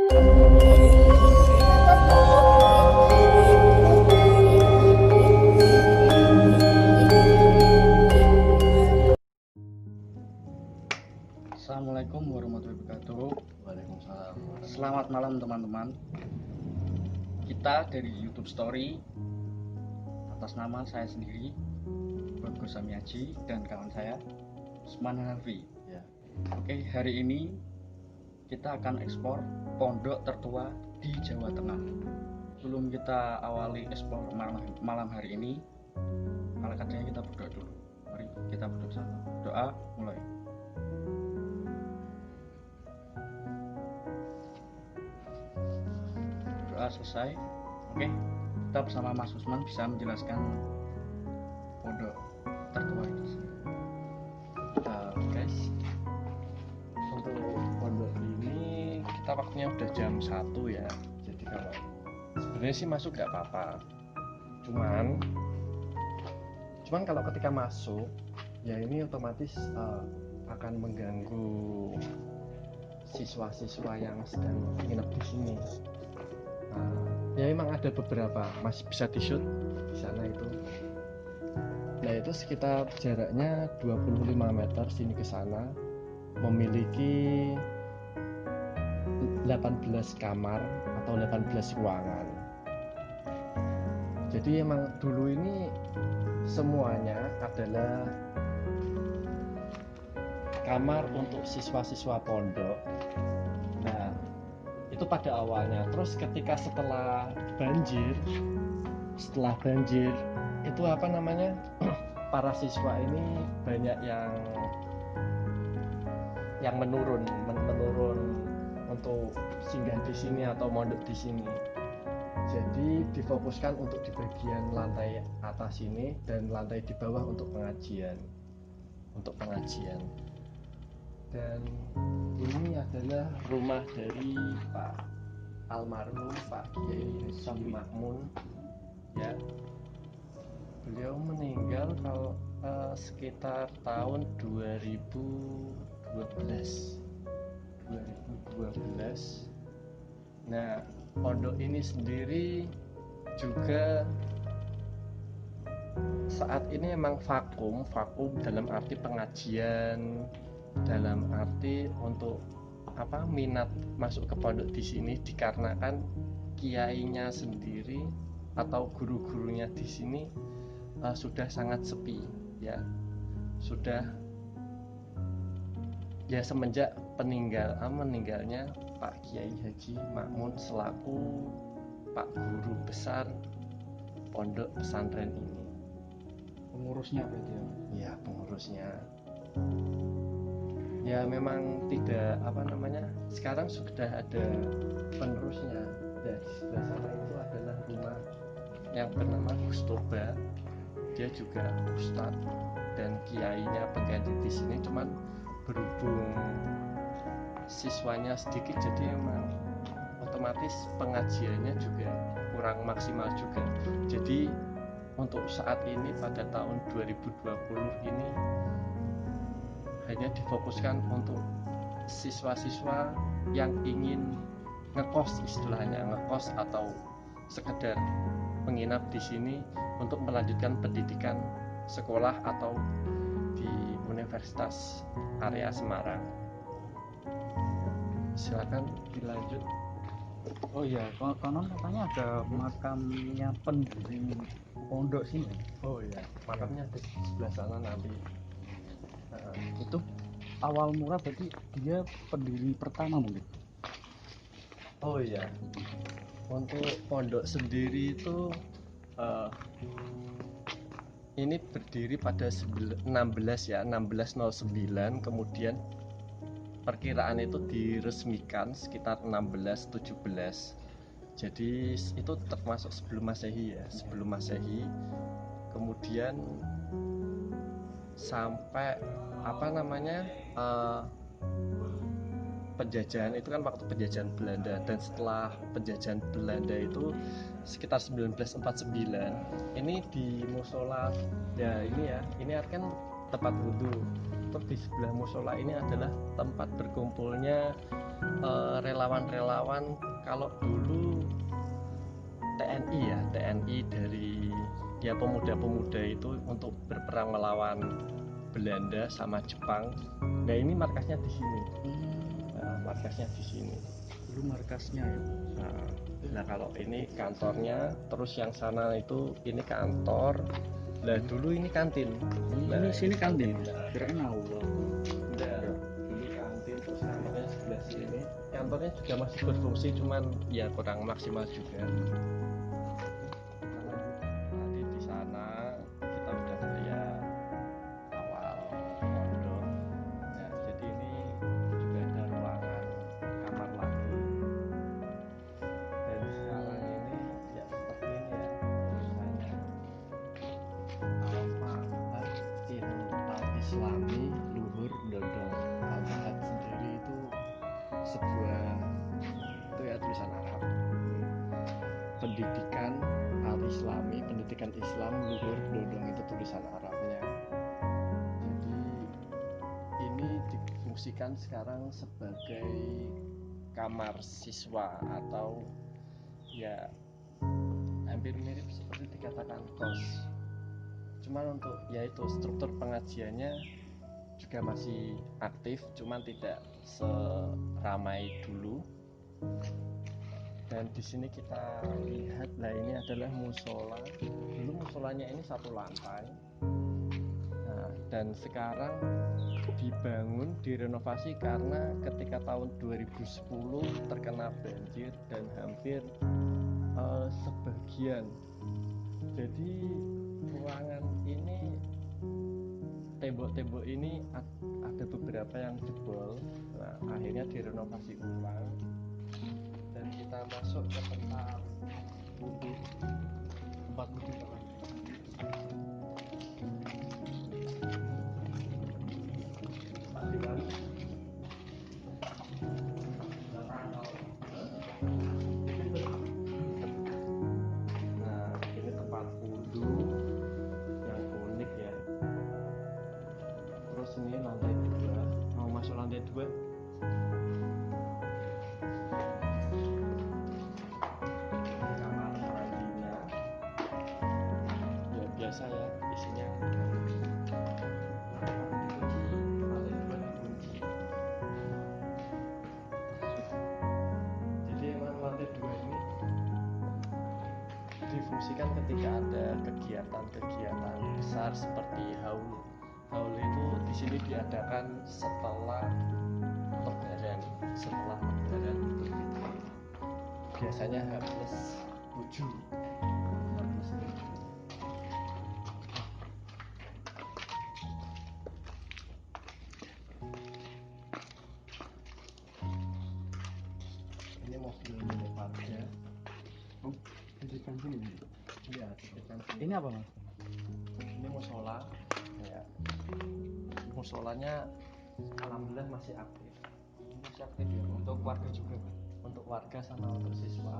Assalamualaikum warahmatullahi wabarakatuh. Waalaikumsalam. Selamat malam teman-teman. Kita dari YouTube Story atas nama saya sendiri, Bagus Samiaji, dan kawan saya Usman Hanafi. Ya. Oke, hari ini kita akan ekspor pondok tertua di Jawa Tengah. Sebelum kita awali ekspor malam hari ini, ala katanya kita berdoa dulu. Mari kita berdoa bersama. Doa mulai. Doa selesai. Oke, kita bersama Mas Usman bisa menjelaskan pondok tertua itu sendiri. Guys, untuk pondok ini kita waktunya udah jam 1 ya. Jadi kalau sebenarnya sih masuk nggak apa-apa. Cuman kalau ketika masuk ya ini otomatis akan mengganggu siswa-siswa yang sedang nginep di sini. Ya memang ada beberapa masih bisa di shoot di sana itu. Nah itu sekitar jaraknya 25 meter sini ke sana, memiliki 18 kamar atau 18 ruangan. Jadi emang dulu ini semuanya adalah kamar untuk siswa-siswa pondok. Nah itu pada awalnya. Terus ketika setelah banjir itu para siswa ini banyak yang menurun untuk singgah di sini atau mondok di sini. Jadi difokuskan untuk di bagian lantai atas ini dan lantai di bawah untuk pengajian. Dan ini adalah rumah dari Pak almarhum Pak Kiai Haji Makmun. Ya, beliau meninggal sekitar tahun 2012. Nah, pondok ini sendiri juga saat ini emang vakum dalam arti pengajian, dalam arti untuk minat masuk ke pondok di sini dikarenakan kiainya sendiri atau guru-gurunya di sini sudah sangat sepi ya. Sudah ya semenjak meninggalnya Pak Kiai Haji Makmun selaku Pak Guru Besar pondok pesantren ini. Pengurusnya berarti ya? Ya, pengurusnya. Ya memang tidak sekarang sudah ada penerusnya. Ya di sebelah sana itu adalah rumah yang bernama Gustoba. Dia juga ustadz dan kiainya pengganti di sini, cuman berhubung siswanya sedikit jadi emang otomatis pengajiannya juga kurang maksimal juga. Jadi untuk saat ini pada tahun 2020 ini hanya difokuskan untuk siswa-siswa yang ingin ngekos atau sekedar menginap di sini untuk melanjutkan pendidikan sekolah atau di Universitas area Semarang. Silakan dilanjut. Oh iya, konon katanya ada makamnya pendiri pondok sini. Oh iya, makamnya di sebelah sana nanti. Itu awal mula berarti dia pendiri pertama mungkin. Oh iya, untuk pondok sendiri itu ini berdiri pada 1609, kemudian perkiraan itu diresmikan sekitar 1617. Jadi itu termasuk sebelum Masehi. Kemudian sampai penjajahan itu kan waktu penjajahan Belanda, dan setelah penjajahan Belanda itu sekitar 1949 ini di musola ya ini kan tempat wudhu untuk di sebelah musola ini adalah tempat berkumpulnya relawan-relawan. Kalau dulu TNI dari pemuda-pemuda itu untuk berperang melawan Belanda sama Jepang. Nah ini markasnya di sini. Markasnya di sini. Dulu markasnya ya. Nah kalau ini kantornya, terus yang sana itu ini kantor. Nah dulu ini kantin. Ini sini kantin. Kirain aula. Nah, dulu kantin, terus kantornya sebelah sini. Kantornya juga masih berfungsi, cuman ya kurang maksimal juga. Tadi di sana kita udah melihat awal pondok. Nah jadi ini juga ada ruangan kamar lagu. Dan sekarang ini ya seperti ini ya tulisannya Al-Ma'had Al-Islami Luhur Dodong. Al-Ma'had sendiri itu sebuah tulisan Arab, pendidikan Al-Islami, pendidikan Islam Luhur Dodong itu tulisan Arabnya. Jadi ini difungsikan sekarang sebagai kamar siswa atau ya hampir mirip seperti dikatakan kos. Cuman untuk yaitu struktur pengajiannya juga masih aktif, cuman tidak seramai dulu. Dan di sini kita lihat, lah ini adalah musola. Dulu musolanya ini satu lantai. Nah, dan sekarang dibangun, direnovasi karena ketika tahun 2010 terkena banjir dan hampir sebagian. Jadi ruangan ini, tembok-tembok ini ada beberapa yang jebol. Nah, akhirnya direnovasi ulang dan kita masuk ke tempat wudhu. Tempat wudhu Nah, ini tempat wudhu yang unik ya. Terus ini lantai 2. Mau masuk lantai 2? Kamar mandinya ya biasa ya, isinya dikunci. Jadi emang lantai 2 ini difungsikan ketika ada kegiatan-kegiatan besar seperti haul. Haul itu di sini diadakan setelah Lebaran, Idul Fitri. Biasanya H+7. Ini mobil milik warga. Titipan sini. Iya, titipan sini. Ini apa mas? Ini musola. Ya. Musolanya alhamdulillah masih aktif. Masih aktif ya, untuk warga juga Pak? Untuk warga sama untuk siswa.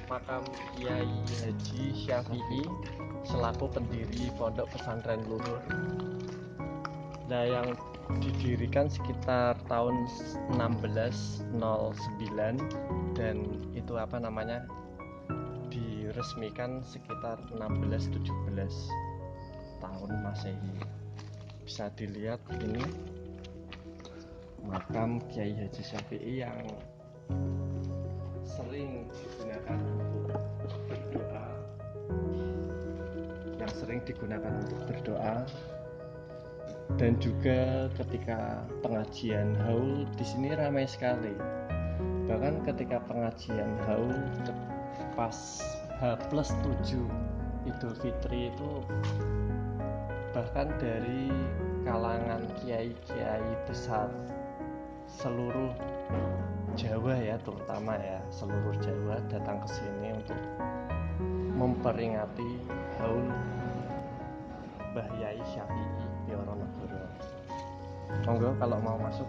Makam Kiai Haji Syafi'i selaku pendiri Pondok Pesantren Luhur. Nah, yang didirikan sekitar tahun 1609 dan itu diresmikan sekitar 1617 tahun Masehi. Bisa dilihat ini makam Kiai Haji Syafi'i yang sering digunakan untuk berdoa, dan juga ketika pengajian haul di sini ramai sekali. Bahkan ketika pengajian haul pas H+7 Idul Fitri itu bahkan dari kalangan kiai-kiai besar seluruh Jawa ya, terutama ya seluruh Jawa datang ke sini untuk memperingati haul Mbah Yai Syafi'i Diponegoro. Monggo kalau mau masuk.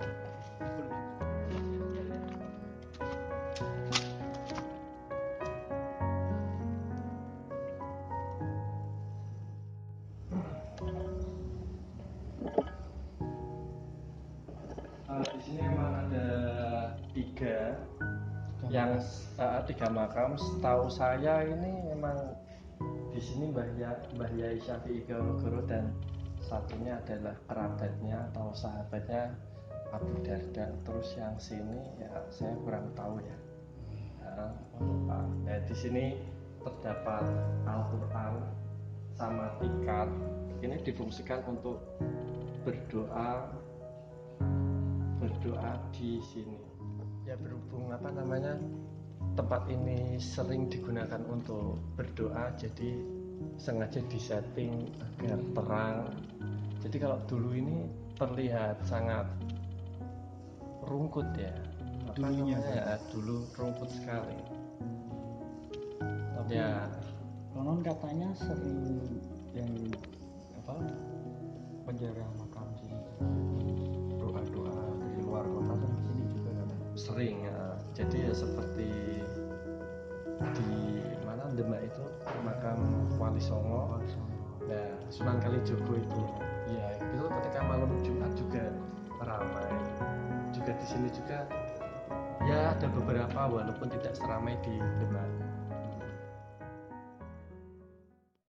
Di sini memang ada tiga makam. Setahu saya ini memang di sini Mbah Yai Syafi'i Diponegoro dan satunya adalah kerabatnya atau sahabatnya Abu Darda. Terus yang sini ya saya kurang tahu ya. Lupa. Nah, di sini terdapat Al-Quran sama tikar. Ini difungsikan untuk berdoa di sini. Ya berhubung tempat ini sering digunakan untuk berdoa, jadi sengaja disetting agar terang. Jadi kalau dulu ini terlihat sangat rungkut ya. Dulu rungkut sekali. Tapi Ya, konon katanya sering yang penjara makam sini doa-doa dari luar kota dan sini juga kan sering ya. Jadi ya seperti di mana Demak itu makam Wali Songo. Nah, Sunan Kalijogo itu ya itu ketika malam Jumat juga ramai. Juga di sini juga ya ada beberapa walaupun tidak seramai di Demak.